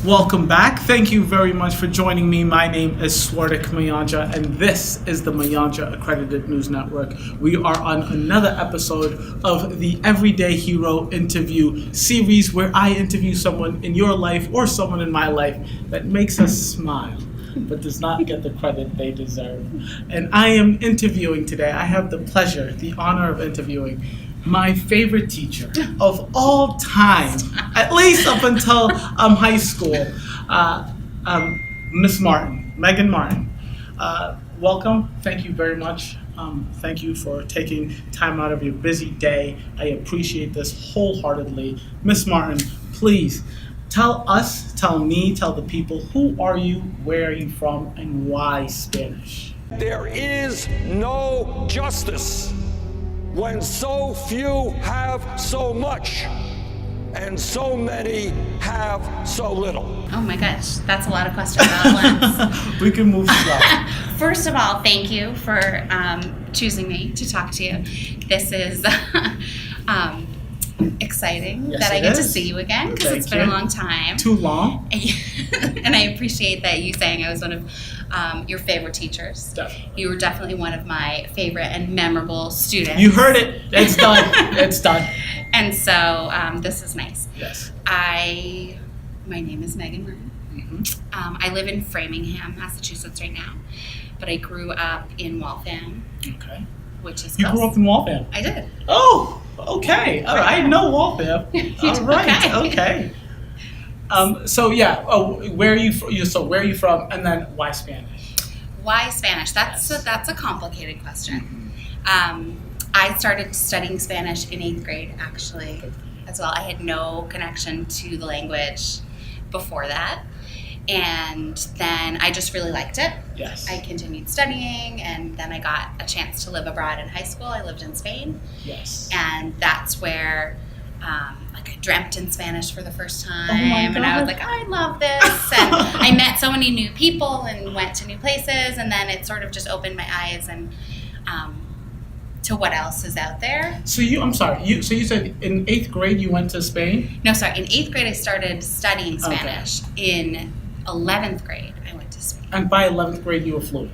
Welcome back. Thank you very much for joining me. My name is Swardik Mayanja, and this is the Mayanja Accredited News Network. We are on another episode of the Everyday Hero interview series where I interview someone in your life or someone in my life that makes us smile but does not get the credit they deserve. And I am interviewing today. I have the pleasure, the honor of interviewing my favorite teacher of all time, at least up until high school, Miss Martin, Meghan Martin. Welcome. Thank you very much. Thank you for taking time out of your busy day. I appreciate this wholeheartedly. Miss Martin, please tell us, tell me, tell the people, who are you, where are you from, and why Spanish? There is no justice when so few have so much and so many have so little. Oh my gosh, that's a lot of questions all at once. We can move slow. First of all, thank you for choosing me to talk to you. This is exciting Yes, that I it get to is. see you again because Thank it's been you. a long time. Too long? And I appreciate that you saying I was one of your favorite teachers. Definitely. You were definitely one of my favorite and memorable students. You heard it. It's done. It's done. And so this is nice. Yes. My name is Meghan Martin. Mm-hmm. I live in Framingham, Massachusetts right now, but I grew up in Waltham, Okay. which is You close. grew up in Waltham? I did. Oh, okay. All right. I know Waltham. All right. Okay. Okay. So yeah. Oh, where are you from? So where are you from? And then why Spanish? Why Spanish? Yes. That's a complicated question. I started studying Spanish in 8th grade, actually, as well. I had no connection to the language before that. And then I just really liked it. Yes. I continued studying, and then I got a chance to live abroad in high school. I lived in Spain. Yes. And that's where I dreamt in Spanish for the first time. Oh my And I was God. like, I love this. And I met so many new people and went to new places. And then it sort of just opened my eyes and to what else is out there. So I'm sorry. So you said in 8th grade you went to Spain? No, sorry. In 8th grade, I started studying Okay. Spanish. In 11th grade, I went to Spain. And by 11th grade you were fluent.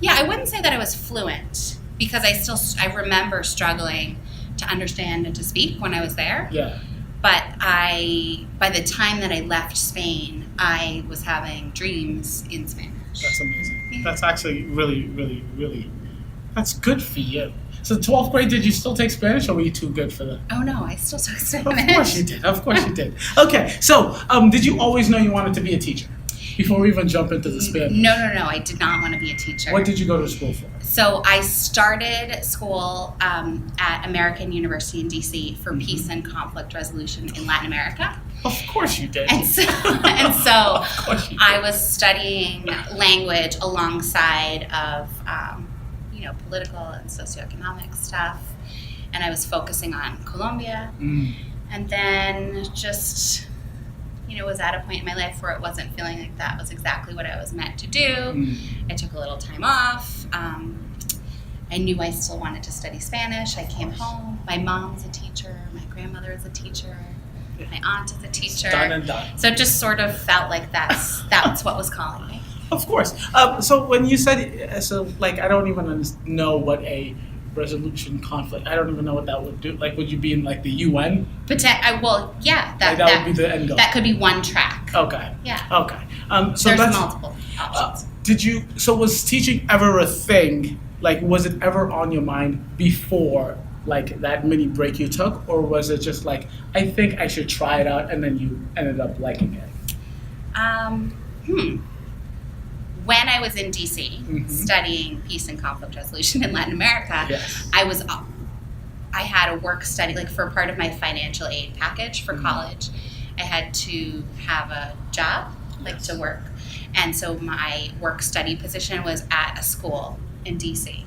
Yeah, I wouldn't say that I was fluent because I remember struggling to understand and to speak when I was there. Yeah. But by the time that I left Spain, I was having dreams in Spanish. That's amazing. Yeah. That's actually really, really, really, that's good for you. So 12th grade, did you still take Spanish or were you too good for that? Oh no, I still took Spanish. Of course you did. Of course you did. Okay, so did you always know you wanted to be a teacher? Before we even jump into the Spanish. No, I did not want to be a teacher. What did you go to school for? So I started school at American University in DC for peace and conflict resolution in Latin America. Of course you did. And so Of course you did. I was studying language alongside of political and socioeconomic stuff, and I was focusing on Colombia, and then just was at a point in my life where it wasn't feeling like that was exactly what I was meant to do. I took a little time off. I knew I still wanted to study Spanish. I came home. My mom's a teacher. My grandmother is a teacher. My aunt is a teacher. Done and done. So it just sort of felt like that's what was calling me. Of course. So when you said, I don't even know what a resolution conflict, I don't even know what that would do. Like, would you be in like the UN? Well, yeah. That would be the end goal. That could be one track. Okay. Yeah. Okay. So There's that's, multiple options. So was teaching ever a thing? Like, was it ever on your mind before, like, that mini break you took? Or was it just like, I think I should try it out, and then you ended up liking it? When I was in DC studying peace and conflict resolution in Latin America, Yes. I had a work study, like for part of my financial aid package for college, I had to have a job, like to work. And so my work study position was at a school in DC.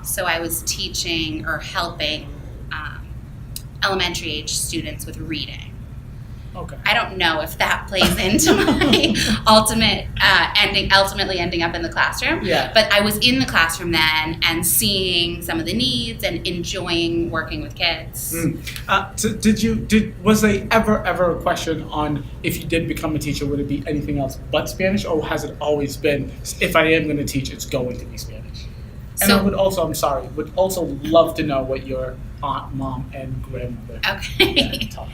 So I was teaching or helping elementary age students with reading. Okay. I don't know if that plays into my ultimately ending up in the classroom. Yeah. But I was in the classroom then and seeing some of the needs and enjoying working with kids. Was there ever a question on if you did become a teacher, would it be anything else but Spanish, or has it always been, if I am going to teach, it's going to be Spanish? And So- I would also love to know what your aunt, mom, and grandmother Okay. taught.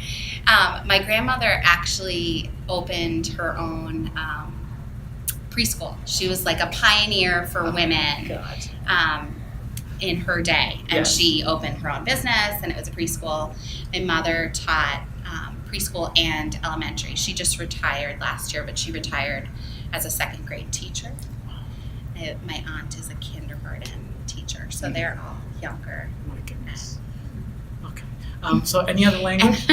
My grandmother actually opened her own preschool. She was like a pioneer for women God. in her day. And Yes. she opened her own business, and it was a preschool. My mother taught preschool and elementary. She just retired last year, but she retired as a second grade teacher. My aunt is a kindergarten teacher, so they're all younger. My goodness. Okay. So any other language?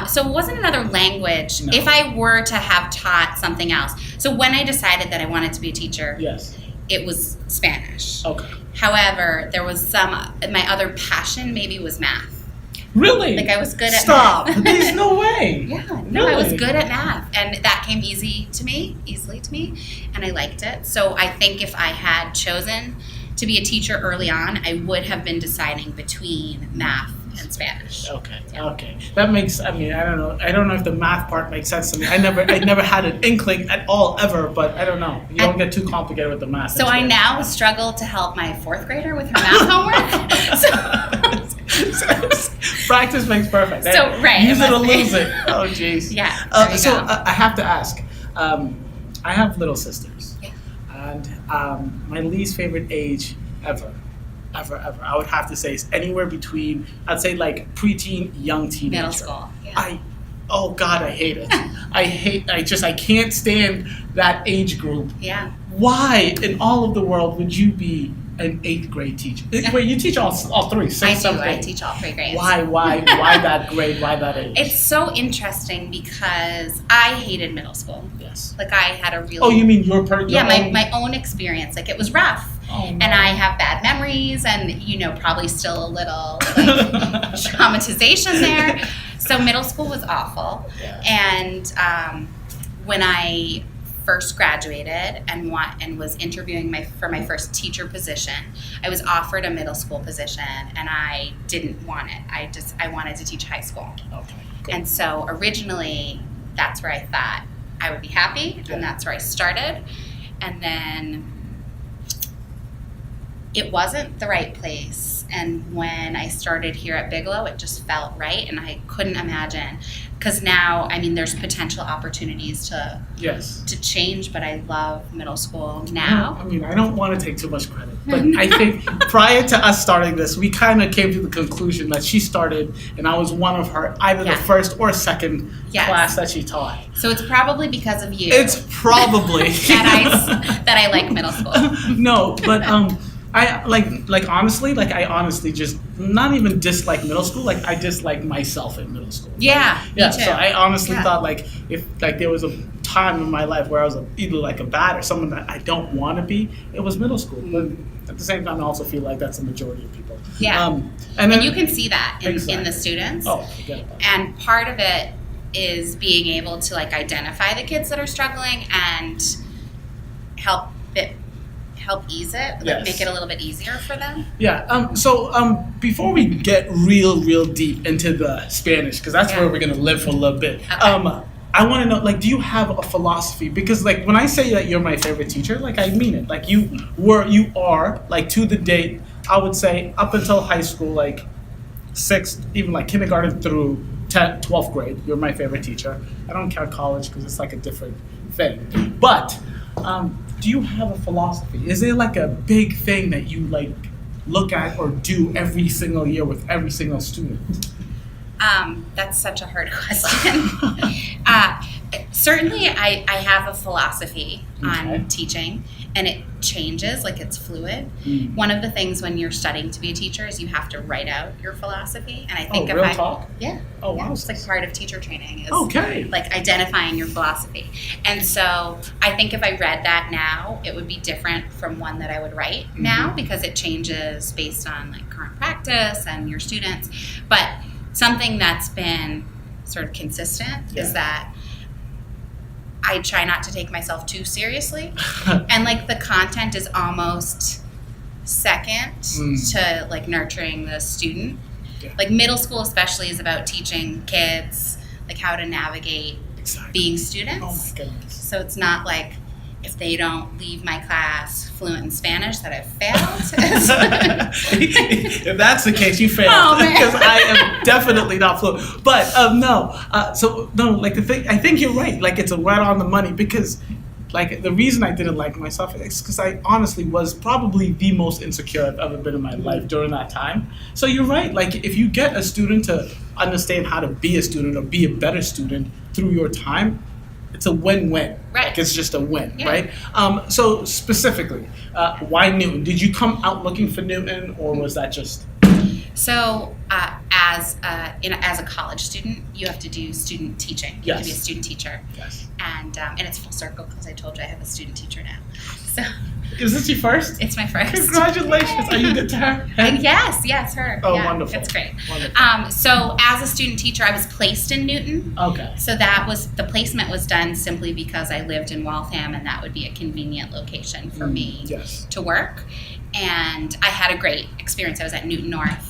So it wasn't another language. No. If I were to have taught something else. So when I decided that I wanted to be a teacher, Yes. it was Spanish. Okay. However, there was my other passion maybe was math. Really? Like I was good at Stop. math. There's no way. Yeah, no, I was Really? good at math, and that came easily to me, and I liked it. So I think if I had chosen to be a teacher early on, I would have been deciding between math and Spanish. Okay. Okay. That makes. I mean, I don't know. I don't know if the math part makes sense to me. I never had an inkling at all ever. But I don't know. You don't get too complicated with the math. So I now struggle to help my fourth grader with her math homework. Practice makes perfect. So, right, Use it it or must be. lose it. Oh, jeez. Yeah, there you So go. I have to ask. I have little sisters, Yeah. and my least favorite age ever, I would have to say is anywhere between, I'd say like preteen, young teenager. Middle school. Yeah. Oh God, I hate it. I can't stand that age group. Yeah. Why in all of the world would you be an 8th grade teacher? Wait, you teach all three, 6, I do. 7, I 8. teach all 3 grades. Why that grade? Why that age? It's so interesting because I hated middle school. Yes. Like I had a really Oh, you mean your my own experience. Like it was rough. Oh, And no. I have bad memories and, probably still a little like, traumatization there. So middle school was awful. Yeah. And when I first graduated and was interviewing for my first teacher position, I was offered a middle school position and I didn't want it. I wanted to teach high school. Okay. Cool. And so originally that's where I thought I would be happy, Yeah. and that's where I started. And then it wasn't the right place. And when I started here at Bigelow, it just felt right, and I couldn't imagine. Because now, there's potential opportunities to Yes. change, but I love middle school now. I don't want to take too much credit, but I think prior to us starting this, we kind of came to the conclusion that she started, and I was one of her, either Yeah. the first or second Yes. class that she taught. So it's probably because of you It's probably that I like middle school. no, but I I honestly just not even dislike middle school. Like I dislike myself in middle school. Yeah, Yeah. me too. So I honestly Yeah. thought if there was a time in my life where I was either like a bad or someone that I don't want to be, it was middle school. But at the same time, I also feel like that's the majority of people. Yeah. And then And you can see that in Exactly. the students. Oh, forget about it. And part of it is being able to identify the kids that are struggling and help ease it, Yes. make it a little bit easier for them. Yeah. So before we get real deep into the Spanish, because that's Yeah. where we're gonna live for a little bit. Okay. I want to know, do you have a philosophy? Because, when I say that you're my favorite teacher, I mean it. You are, to the date, I would say up until high school, 6th, even kindergarten through 10th, 12th grade, you're my favorite teacher. I don't count college because it's a different thing. But do you have a philosophy? Is there a big thing that you look at or do every single year with every single student? That's such a hard question. Certainly, I have a philosophy Okay. on teaching, and it changes, it's fluid. Mm. One of the things when you're studying to be a teacher is you have to write out your philosophy, and I think real talk? Yeah. Oh, Yeah, wow. it's part of teacher training is Okay. identifying your philosophy. And so I think if I read that now, it would be different from one that I would write now, because it changes based on current practice and your students. But something that's been sort of consistent Yeah. is that I try not to take myself too seriously. And like the content is almost second to like nurturing the student. Yeah. Like middle school especially is about teaching kids like how to navigate being students. Oh my goodness. So it's not like if they don't leave my class fluent in Spanish that I've failed. If that's the case, you failed. Oh, man. Because I am definitely not fluent. But no. Like the thing, I think you're right. Like it's a right on the money because, like, the reason I didn't like myself is because I honestly was probably the most insecure I've ever been in my life during that time. So you're right. Like if you get a student to understand how to be a student or be a better student through your time, it's a win-win. Right. Like it's just a win, Yeah. right? So specifically, why Newton? Did you come out looking for Newton, or was that just? So as a college student, you have to do student teaching. You have to be a student teacher. Yes. And it's full circle because I told you I have a student teacher now. So Is this your first? it's my first. Congratulations! Are you good to her? Yes, her. Oh, yeah, wonderful. It's great. Wonderful. So as a student teacher, I was placed in Newton. Okay. So the placement was done simply because I lived in Waltham and that would be a convenient location for me Yes. to work. And I had a great experience. I was at Newton North.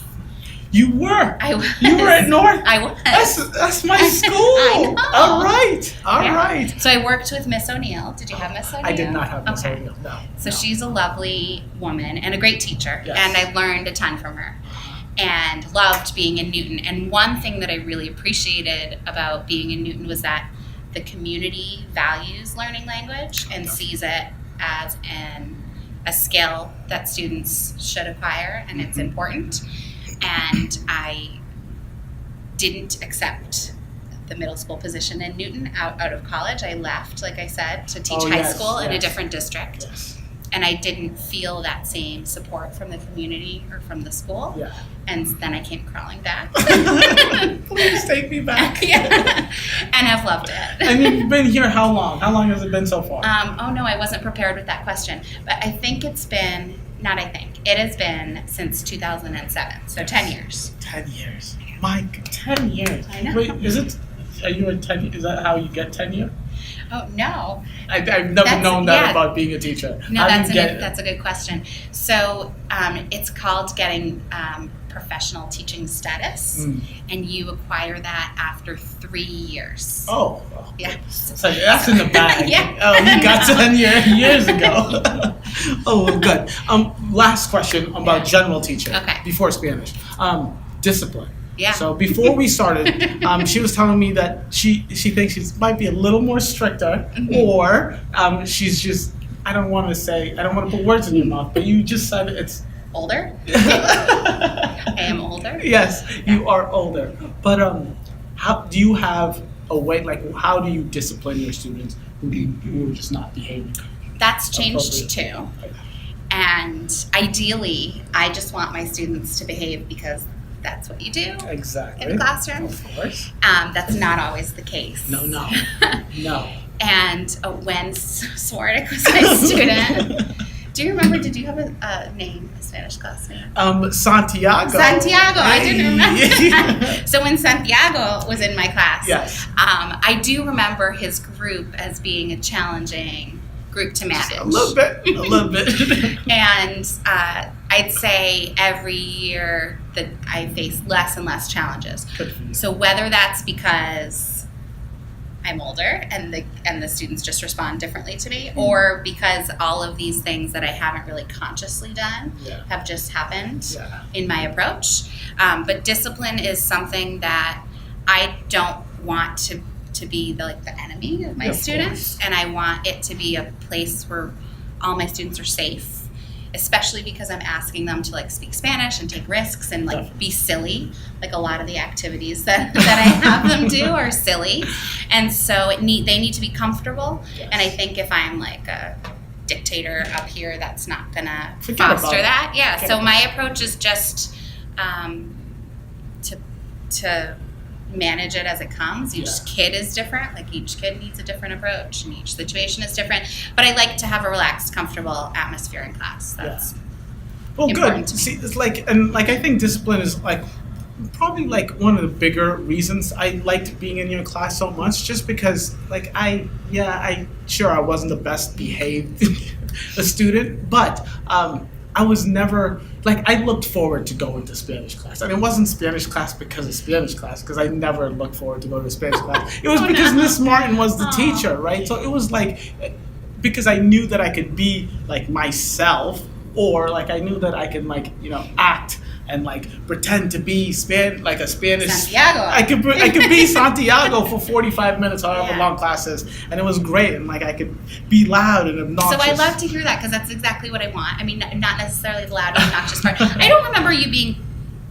You were. I was. You were at North. I was. That's my school. I know. All right. All right. Yeah. So I worked with Miss O'Neill. Did you have Miss O'Neill? I did not have Miss Okay. O'Neill. No. So no. she's a lovely woman and a great teacher, Yes. and I learned a ton from her and loved being in Newton. And one thing that I really appreciated about being in Newton was that the community values learning language and sees it as a skill that students should acquire, and it's important. And I didn't accept the middle school position in Newton out of college. I left, like I said, to teach high school in a different district. Yes. And I didn't feel that same support from the community or from the school. Yeah. And then I came crawling back. Please take me back. Yeah. And I've loved it. And you've been here how long? How long has it been so far? Oh no, I wasn't prepared with that question. But I think it has been since 2007. So 10 years. 10 years. Mike, 10 years. I know. Wait, are you a 10? Is that how you get tenure? Oh no. I've never known that about being a teacher. No, How do that's you get it? that's a good question. So it's called getting professional teaching status, and you acquire that after 3 years. Oh. Yeah. So that's in the bag. Yeah. Oh, you got 10 years ago. Oh, good. Last question about general teaching. Okay. Before Spanish. Discipline. Yeah. So before we started, she was telling me that she thinks she might be a little more stricter, or she's just, I don't want to put words in your mouth, but you just said it's Older? I am older. Yes, you are older. But how do you have a way? Like, how do you discipline your students who are just not behaving? That's changed too. And ideally, I just want my students to behave because that's what you do Exactly. in the classroom. Of course. That's not always the case. No. And when Swardick was my student, do you remember, did you have a name, a Spanish class name? Santiago. Santiago, I didn't remember. So when Santiago was in my class, Yes. I do remember his group as being a challenging group to manage. A little bit. And I'd say every year that I face less and less challenges. Good for you. So whether that's because I'm older and the students just respond differently to me, or because all of these things that I haven't really consciously done have just happened in my approach. But discipline is something that I don't want to be the enemy of my students, and I want it to be a place where all my students are safe. Especially because I'm asking them to speak Spanish and take risks and be silly. Like a lot of the activities that I have them do are silly, and so they need to be comfortable. Yes. And I think if I'm like a dictator up here, that's not gonna Forget foster about it. that. Yeah. Forget So about my approach is just to manage it as it comes. Each kid is different. Each kid needs a different approach, and each situation is different. But I like to have a relaxed, comfortable atmosphere in class. That's well, important good. to me. See, it's I think discipline is probably like one of the bigger reasons I liked being in your class so much, just because like I wasn't the best behaved a student, but I was never like, I looked forward to going to Spanish class, and it wasn't Spanish class because of Spanish class, because I never looked forward to go to Spanish class. It was because Miss Martin was the teacher, right? So it was like, because I knew that I could be like myself, or like I knew that I could like, you know, act and like pretend to be like a Spanish Santiago. I could be Santiago for 45 minutes, however long class is, and it was great, and like I could be loud and obnoxious. So I love to hear that, because that's exactly what I want. I mean, not necessarily the loud and obnoxious part. I don't remember you being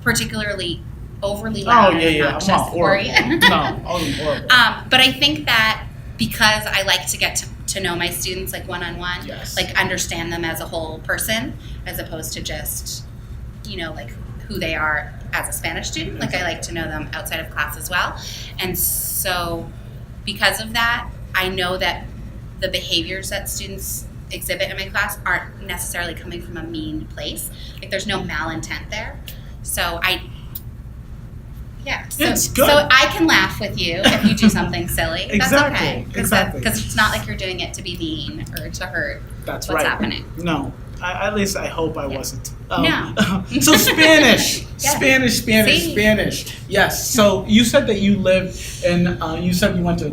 particularly overly loud and obnoxious. I'm not horrible. No, I wasn't horrible. But I think that because I like to get to know my students like one-on-one, Yes. like understand them as a whole person, as opposed to just, you know, like who they are as a Spanish student. Like I like to know them outside of class as well. And so because of that, I know that the behaviors that students exhibit in my class aren't necessarily coming from a mean place. Like there's no malintent there. So it's good. So I can laugh with you if you do something silly. Exactly. That's okay. Because it's not like you're doing it to be mean or to hurt. That's what's right. happening. No. At least I hope I wasn't. No. So Spanish, Yes. Spanish. Yes. So you said that you lived in. You said you went to.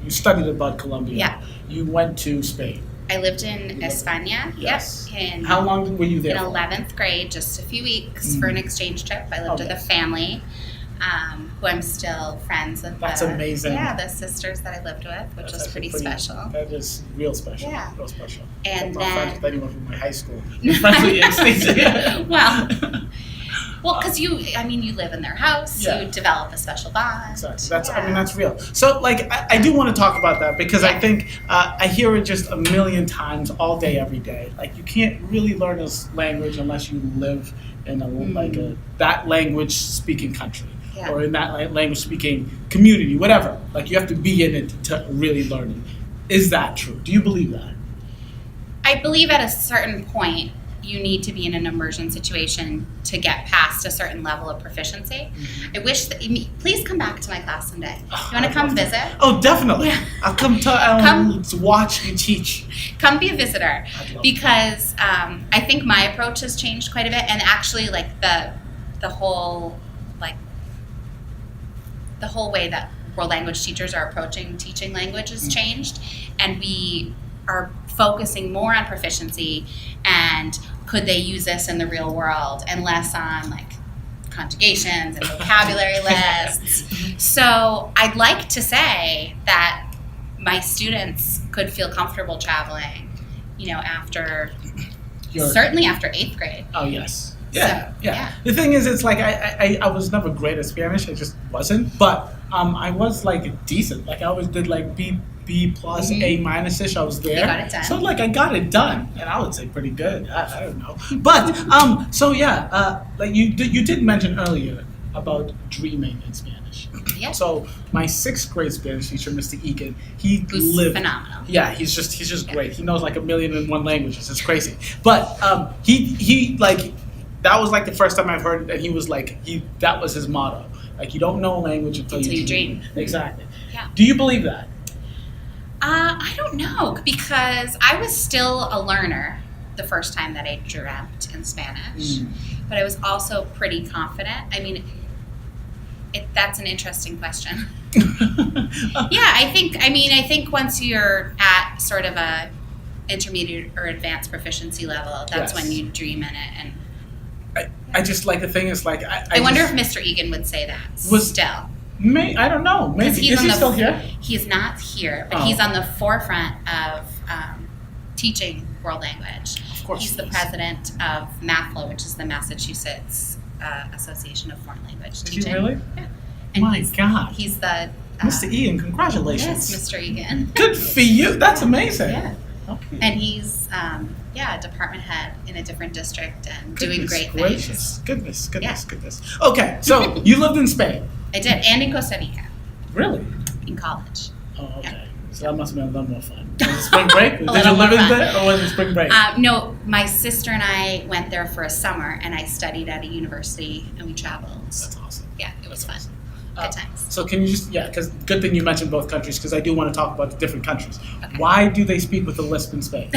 You studied about Colombia. Yeah. You went to Spain. I lived in España. Yes. Yep. How long were you there? In for? 11th grade, just a few weeks for an exchange trip. I lived with a family who I'm still friends with. That's amazing. Yeah, the sisters that I lived with, which was pretty special. That is real special. Yeah. Real special. And I'm not friends then, with anyone from my high school. Especially in States. well, because you live in their house, Yeah. you develop a special bond. Exactly. I mean, that's real. So, like, I do want to talk about that, because I think I hear it just a million times all day, every day. Like, you can't really learn this language unless you live in that language speaking country. Yeah. Or in that language speaking community, whatever. Like, you have to be in it to really learn it. Is that true? Do you believe that? I believe at a certain point, you need to be in an immersion situation to get past a certain level of proficiency. I wish that please come back to my class someday. You want to come visit? Oh, definitely. Yeah. I'll come to watch you teach. Come be a visitor, because I think my approach has changed quite a bit, and actually, like the whole way that world language teachers are approaching teaching language has changed, and we are focusing more on proficiency and could they use this in the real world, and less on like conjugations and vocabulary lists. So I'd like to say that my students could feel comfortable traveling, certainly after 8th grade. Oh, yes. Yeah. The thing is, it's like I was never great at Spanish. I just wasn't. But I was like decent. Like I always did like B plus A minus ish. I was there. You got it done. So like I got it done, and I would say pretty good. I don't know. But like you did mention earlier about dreaming in Spanish. Yeah. So my 6th grade Spanish teacher, Mr. Egan, Who's phenomenal. Yeah, he's just great. He knows like 1,000,001 languages. It's crazy. But he like. That was like the first time I've heard it, and he was like, that was his motto. Like, you don't know a language until you dream. Exactly. Yeah. Do you believe that? I don't know, because I was still a learner the first time that I dreamt in Spanish, but I was also pretty confident. I mean, that's an interesting question. Yeah, I think once you're at sort of a intermediate or advanced proficiency level, that's when you dream in it. And I just like the thing is like I wonder if Mr. Egan would say that still. I don't know. Maybe is he still here? He's not here, but he's on the forefront of teaching world language. Of course, he's the president of MAFLA, which is the Massachusetts Association of Foreign Language Teaching. Is he really? Yeah. And My God. He's the Mr. Egan. Congratulations. Yes, Mr. Egan. Good for you. That's amazing. Yeah. Okay. And he's a department head in a different district and doing great gracious. things. Goodness. Okay, so you lived in Spain. I did, and in Costa Rica. Really? In college. Oh, okay. Yeah. So that must have been a little more fun. Was it spring break? Did you little live more in fun. there, or was it spring break? No, my sister and I went there for a summer, and I studied at a university, and we traveled. That's awesome. Yeah, it was fun. Awesome. Good times. So can you just, because good thing you mentioned both countries, because I do want to talk about the different countries. Okay. Why do they speak with a lisp in Spain?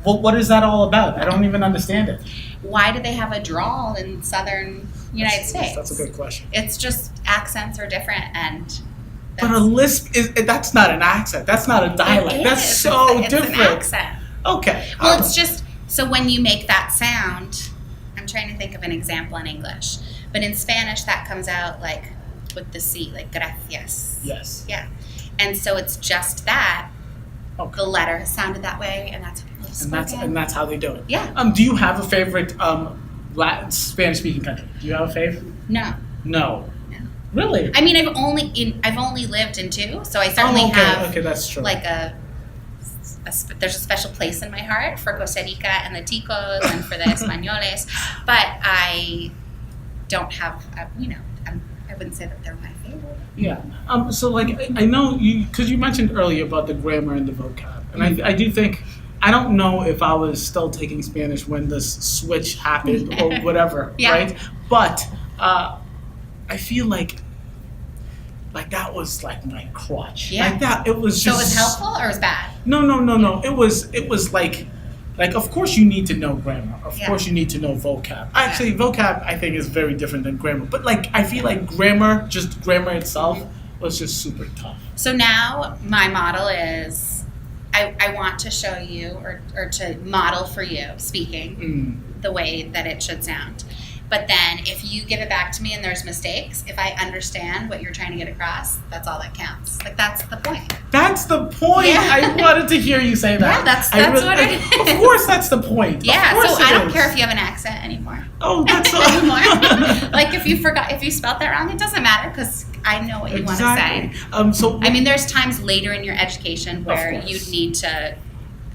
Well, what is that all about? I don't even understand it. Why do they have a drawl in southern United States? That's a good question. It's just accents are different, and But a lisp that's not an accent. That's not a dialect. That's so it's different. an accent. Okay. Well, it's just so when you make that sound. I'm trying to think of an example in English, but in Spanish that comes out like with the C, like gracias. Yes. Yeah, and so it's just that. Okay. The letter has sounded that way, and that's how people spoken. And that's how they do it. Yeah. Do you have a favorite Latin Spanish speaking country? Do you have a favorite? No. No. Really? I mean, I've only lived in 2, so I certainly have. Okay, that's true. Like there's a special place in my heart for Costa Rica and the Ticos and for the Españoles, but I don't have. I wouldn't say that they're my favorite. Yeah. So like I know you, because you mentioned earlier about the grammar and the vocab, and I do think, I don't know if I was still taking Spanish when this switch happened or whatever, Yeah. right? But I feel like that was like my crutch. Yeah. Like that, it was So just. it was helpful or it was bad? No. It was like, of course you need to know grammar. Of Yeah. course you need to know vocab. Actually, vocab I think is very different than grammar. But like, I feel like grammar itself was just super tough. So now my model is, I want to show you or to model for you speaking the way that it should sound. But then if you give it back to me and there's mistakes, if I understand what you're trying to get across, that's all that counts. Like, that's the point. That's the point. Yeah. I wanted to hear you say that. Yeah, that's what it is. Of course, that's the point. Yeah, Of course so I don't is. care if you have an accent anymore. Oh, that's so. Anymore. Like, if you spelled that wrong, it doesn't matter because I know what you want to say. So I mean, there's times later in your education where course. you'd need to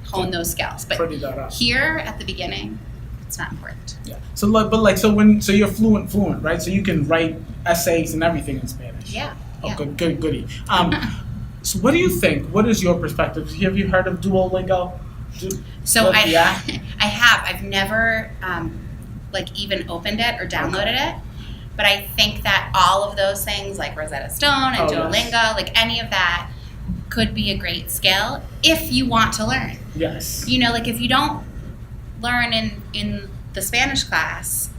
hone those skills. But Pretty that up. here at the beginning, it's not important. Yeah. So so you're fluent, right? So you can write essays and everything in Spanish. Yeah. Oh, yeah. goody. So what do you think? What is your perspective? Have you heard of Duolingo? So I Yeah. have. I've never even opened it or downloaded it. But I think that all of those things like Rosetta Stone and Duolingo, Yes. like any of that could be a great skill if you want to learn. Yes. Like if you don't learn in the Spanish class,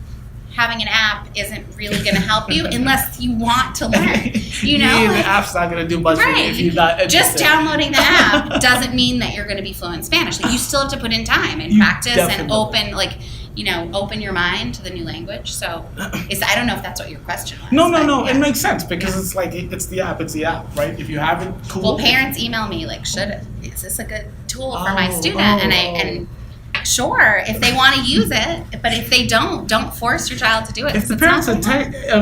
having an app isn't really going to help you unless you want to learn. The app's not going to do much for you if you're not interested. Just downloading the app doesn't mean that you're going to be fluent in Spanish. Like, you still have to put in time and practice and open your mind to the new language. So I don't know if that's what your question was. No. Yeah. It makes sense because it's like it's the app, right? If you have it, cool. Well, parents email me like, is this a good tool for my student? And sure, if they want to use it, but if they don't force your child to do it. If the parents are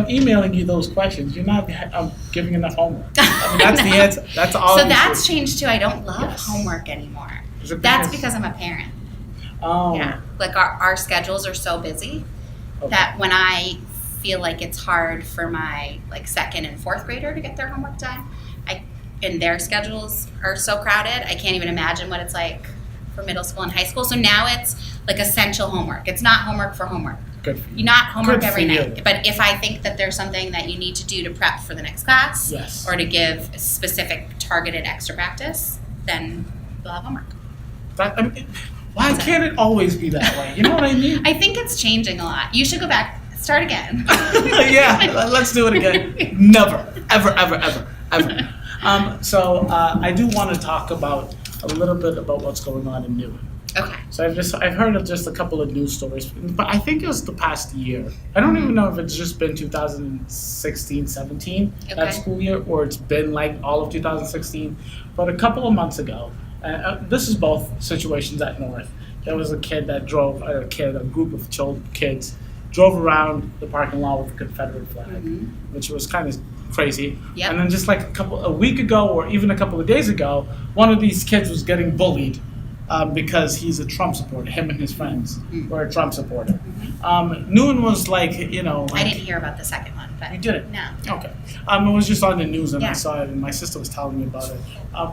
emailing you those questions, you're not giving enough homework. I mean, that's the answer. That's all. So that's changed too. I don't love homework anymore. That's because I'm a parent. Oh. Yeah. Like our schedules are so busy that when I feel like it's hard for my second and fourth grader to get their homework done, and their schedules are so crowded, I can't even imagine what it's like for middle school and high school. So now it's like essential homework. It's not homework for homework. Good for you. You're not homework every you. night. But if I think that there's something that you need to do to prep for the next class or to give specific targeted extra practice, then you'll have homework. Why can't it always be that way? You know what I mean? I think it's changing a lot. You should go back, start again. Yeah, let's do it again. Never, ever. So I do want to talk about a little bit about what's going on in Newton. Okay. So I've heard of just a couple of news stories, but I think it was the past year. I don't even know if it's just been 2016-17 that school year, or it's been like all of 2016. But a couple of months ago, this is both situations at North. There was a group of kids drove around the parking lot with a Confederate flag, which was kind of crazy. Yep. And then just like a week ago, or even a couple of days ago, one of these kids was getting bullied because he's a Trump supporter. Him and his friends were a Trump supporter. Newton was I didn't hear about the second one. but You didn't? No. Okay. It was just on the news and I Yeah. saw it, and my sister was telling me about it.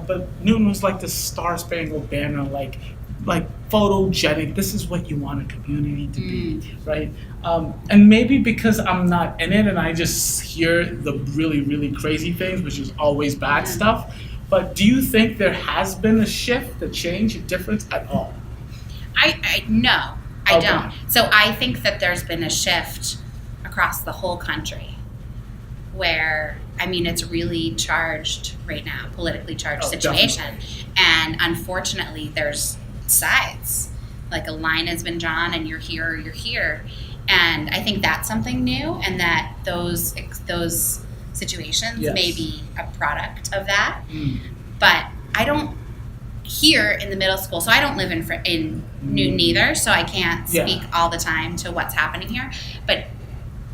But Newton was like the Star Spangled Banner, like photogenic. This is what you want a community to be, right? And maybe because I'm not in it and I just hear the really, really crazy things, which is always bad stuff. But do you think there has been a shift, a change, a difference at all? No, I Okay. don't. So I think that there's been a shift across the whole country where, I mean, it's really charged right now, politically charged situation. And unfortunately, there's sides. Like a line has been drawn and you're here or you're here. And I think that's something new, and that those situations may be a product of that. But I don't, here in the middle school, so I don't live in Newton either, so I can't speak all the time to what's happening here. But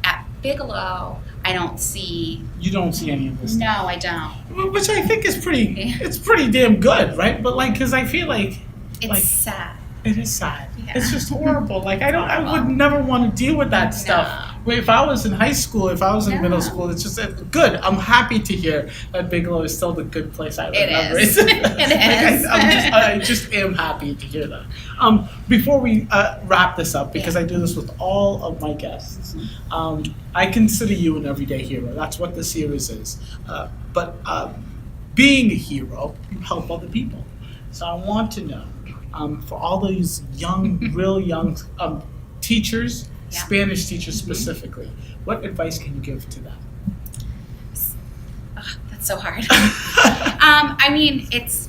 at Bigelow, I don't see... You don't see any of this stuff? No, I don't. Which I think is it's pretty damn good, right? But because I feel like... It's sad. It is sad. Yeah. It's just horrible. I would never want to deal with that stuff. If I was in high school, if I was in middle school, it's just good. I'm happy to hear that Bigelow is still the good place I remember. It is. I just am happy to hear that. Before we wrap this up, because I do this with all of my guests, I consider you an everyday hero. That's what this series is. But being a hero, you help other people. So I want to know, for all these young, real young teachers, Spanish teachers specifically, what advice can you give to them? That's so hard. I mean,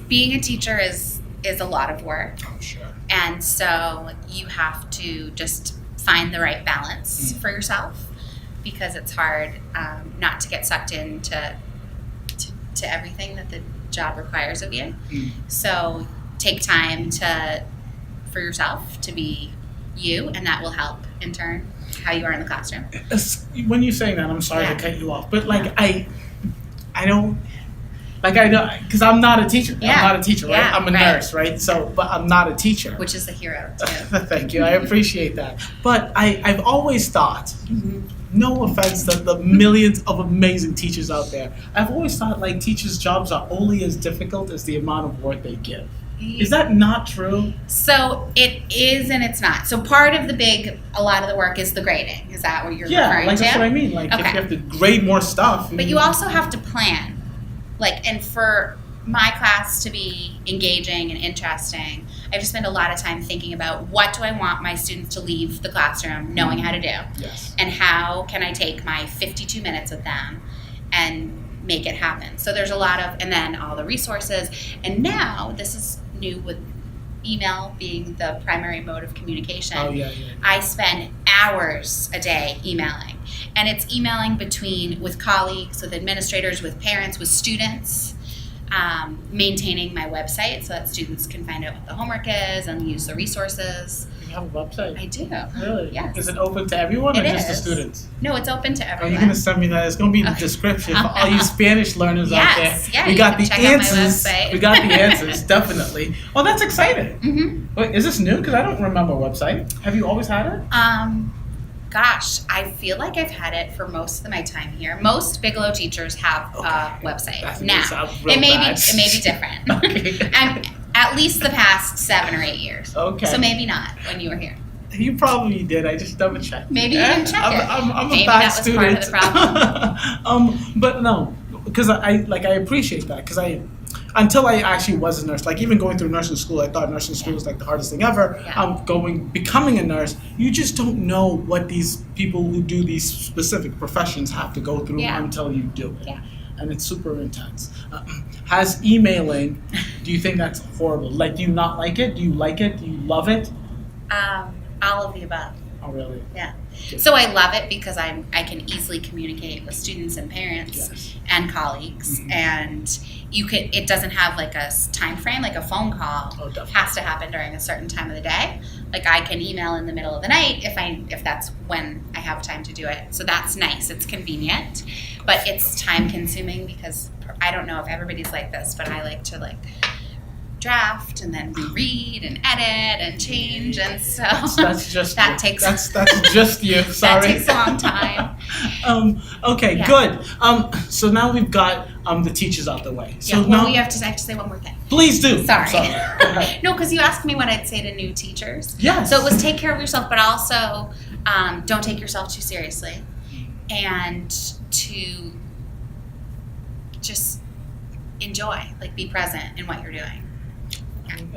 being a teacher is a lot of work. Oh, sure. And so you have to just find the right balance for yourself, because it's hard not to get sucked into to everything that the job requires of you. So take time for yourself to be you, and that will help in turn how you are in the classroom. When you're saying that, I'm sorry to cut you off, but I don't, I know, because I'm not a teacher. I'm not a teacher, right? I'm a nurse, right? So, but I'm not a teacher. Which is the hero, too. Thank you. I appreciate that. But I've always thought, no offense to the millions of amazing teachers out there, I've always thought teachers' jobs are only as difficult as the amount of work they give. Is that not true? So it is and it's not. So part of a lot of the work is the grading. Is that what you're referring to? Yeah, that's what I mean. If you have to grade more stuff. But you also have to plan. And for my class to be engaging and interesting, I have to spend a lot of time thinking about what do I want my students to leave the classroom knowing how to do. Yes. And how can I take my 52 minutes with them and make it happen. So there's a lot of, and then all the resources. And now, this is new with email being the primary mode of communication. I spend hours a day emailing. And it's emailing with colleagues, with administrators, with parents, with students, maintaining my website so that students can find out what the homework is and use the resources. You have a website? I do. Really? Yes. Is it open to everyone or just the students? No, it's open to everyone. Are you going to send me that? It's going to be in the description for all you Spanish learners out there. Yeah, we got the check answers. Out my website. We got the answers, definitely. Well, that's exciting. Wait, is this new? Because I don't remember a website. Have you always had it? Gosh, I feel like I've had it for most of my time here. Most Bigelow teachers have a website now. It may be different. And at least the past 7 or 8 years. Okay. So maybe not when you were here. You probably did. I just double checked. Maybe you didn't check it. I'm maybe a bad that was student. Part of the problem. But no, because I appreciate that, because until I actually was a nurse, even going through nursing school, I thought nursing school was the hardest thing ever. Becoming a nurse, you just don't know what these people who do these specific professions have to go through until you do it. And it's super intense. Has emailing, do you think that's horrible? Do you not like it? Do you like it? Do you love it? All of the above. Oh, really? Yeah. So I love it because I can easily communicate with students and parents and colleagues, and it doesn't have a time frame, like a phone call has to happen during a certain time of the day. I can email in the middle of the night if that's when I have time to do it. So that's nice. It's convenient, but it's time consuming because I don't know if everybody's like this, but I like to draft and then reread and edit and change, and so that's just that you. takes that's just you. Sorry. that takes a long time. Okay, Yeah. good. So now we've got the teachers out the way. So Yeah, now I have to say one more thing. please do. Sorry. Go ahead. No, because you asked me what I'd say to new teachers. Yes. So it was take care of yourself, but also don't take yourself too seriously, and to just enjoy, like be present in what you're doing.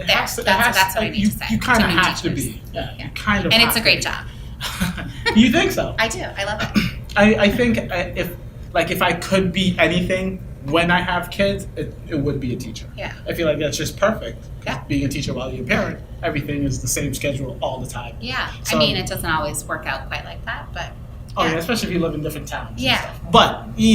That's what I need to say. You kind of new have to teachers. be. Yeah. Yeah. You kind of. And have it's a to great be. job. You think so? I do. I love it. I think if I could be anything when I have kids, it would be a teacher. Yeah. I feel like that's just perfect. Yeah. Being a teacher while you're a parent, everything is the same schedule all the time. Yeah. So- I mean, it doesn't always work out quite like that, but Oh yeah, especially if you live in different towns. and Yeah. stuff. But big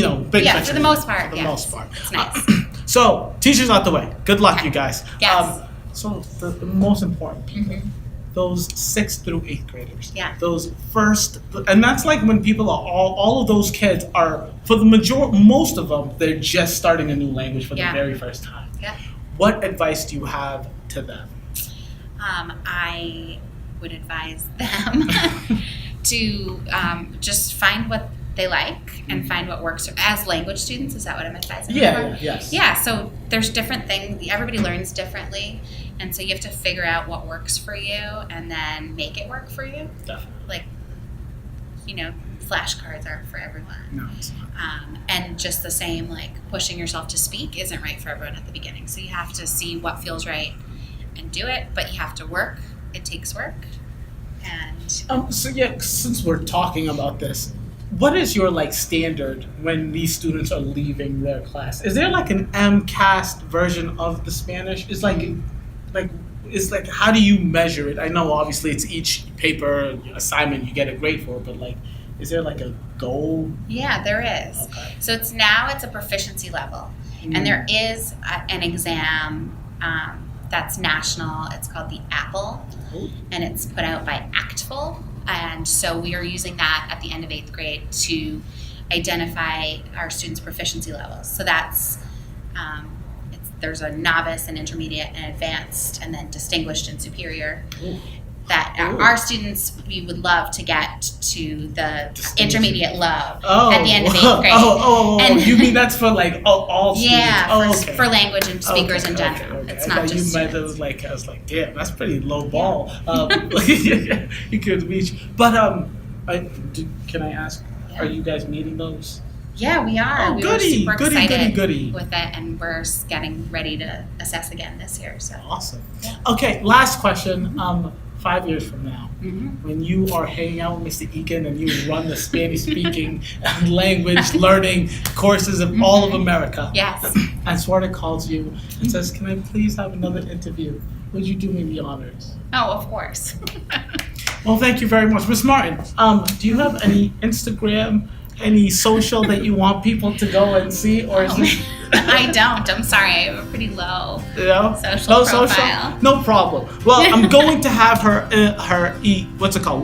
yeah, picture. for the most part, For the yes. most part. It's nice. So teachers out the way. Good luck, Okay. you guys. Yes. So the most important people. Mhm. Those 6th through 8th graders. Yeah. Those first, and that's like when people are all of those kids are, for the most of them, they're just starting a new language for Yeah. the very first time. Yeah. What advice do you have to them? I would advise them to just find what they like and find what works as language students. Is that what I'm advising them Yeah, for? yes. Yeah, so there's different things. Everybody learns differently, and so you have to figure out what works for you and then make it work for you. Definitely. Like, flashcards aren't for everyone. No, it's not. And just the same, like pushing yourself to speak isn't right for everyone at the beginning. So you have to see what feels right and do it, but you have to work. It takes work. And So yeah, since we're talking about this, what is your standard when these students are leaving their class? Is there an MCAS version of the Spanish? Is how do you measure it? I know obviously it's each paper assignment you get a grade for, but is there a goal? yeah, there is. Okay. So it's a proficiency level. And there is an exam that's national. It's called the Apple, and it's put out by ACTFL. And so we are using that at the end of 8th grade to identify our students' proficiency levels. So that's there's a novice, an intermediate, and advanced, and then distinguished and superior. Ooh. That our students, we would love to get to the intermediate love at the end of 8th grade. And you mean that's for all students? Yeah, okay. for language and speakers in Okay, general. okay. It's I not thought just you meant it students. was I was damn, that's pretty low ball. You could reach, but can I ask? Yeah. Are you guys meeting those? Yeah, we are. Oh, We goody, were super goody, excited goody. with it, and we're getting ready to assess again this year. So, Awesome. Yeah. Okay, last question. 5 years from now, Mhm. when you are hanging out with Mr. Eakin and you run the Spanish-speaking language learning courses of all of America, yes, and Swarta calls you and says, "Can I please have another interview? Would you do me the honors?" oh, of course. Well, thank you very much. Ms. Martin, do you have any Instagram, any social that you want people to go and see? Or is it, I don't. I'm sorry. I have a pretty low social no profile. No problem. Well, I'm going to have her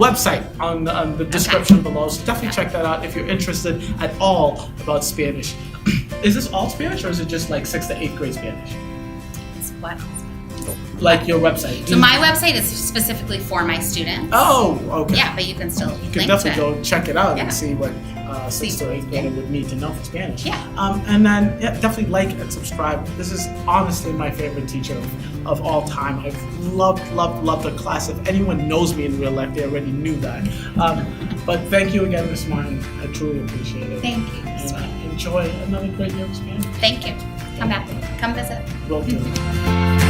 website on the description below. So definitely check that out if you're interested at all about Spanish. Is this all Spanish or is it just 6th to 8th grade Spanish? It's what? Your website. So my website is specifically for my students. Oh, okay. Yeah, but you can still You can link definitely to it. go check it out Yeah. and see what 6th or 8th grader would need to know for Spanish. Yeah. And then definitely like and subscribe. This is honestly my favorite teacher of all time. I've loved her class. If anyone knows me in real life, they already knew that. But thank you again, Ms. Martin. I truly appreciate it. Thank you. And enjoy another great year of Spanish. Thank you. Come back. Come visit. Will do.